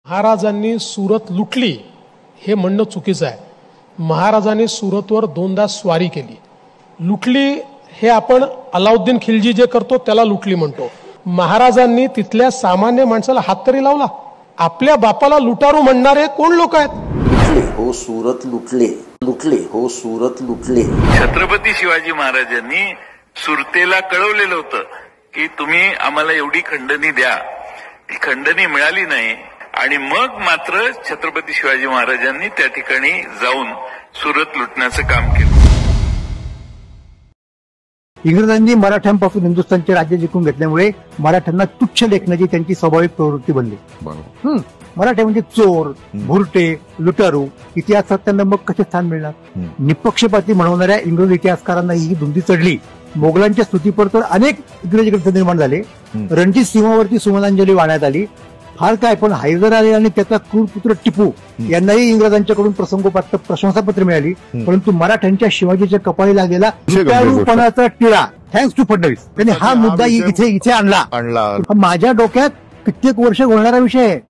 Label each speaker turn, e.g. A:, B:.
A: महाराजांनी सुरत लुटली हे म्हणणं चुकीचं आहे. महाराजांनी सुरतवर दोनदा स्वारी केली. लुटली हे आपण अलाउद्दीन खिलजी जे करतो त्याला लुटली म्हणतो. महाराजांनी तिथल्या सामान्य माणसाला हात तरी लावला. आपल्या बापाला लुटारू म्हणणारे कोण लोक आहेत?
B: लुटले हो सुरत लुटले, लुटले हो सुरत लुटले.
C: छत्रपती शिवाजी महाराजांनी सुरतेला कळवलेलं होतं की तुम्ही आम्हाला एवढी खंडणी द्या. ती खंडणी मिळाली नाही आणि मग मात्र छत्रपती शिवाजी महाराजांनी त्या ठिकाणी जाऊन सुरत लुटण्याचं काम केलं.
D: इंग्रजांनी मराठ्यांपासून हिंदुस्थानचे राज्य जिंकून घेतल्यामुळे मराठ्यांना तुच्छ लेखण्याची त्यांची स्वाभाविक प्रवृत्ती बनली. मराठे म्हणजे चोर, भुरटे, लुटारू. इतिहासात त्यांना मग कसे स्थान मिळणार? निपक्षपाती म्हणवणाऱ्या इंग्रज इतिहासकारांना ही धुंदी चढली. मोगलांच्या स्तुतीपर तर अनेक इंग्रजी ग्रंथ निर्माण झाले. रणजित सिंहावरती सुमनांजली वाहण्यात आली. फार काय, पण हैदर अली आणि त्याचा क्रूर पुत्र टिपू यांनाही इंग्रजांच्याकडून प्रसंगोपात प्रशंसापत्र मिळाली. परंतु मराठ्यांच्या शिवाजीच्या कपाळी लागलेला लुटारूपणाचा टिळा थँक्स टू फडणवीस त्यांनी हा मुद्दा इथे आणला. माझ्या डोक्यात कित्येक वर्ष घोळणारा विषय आहे.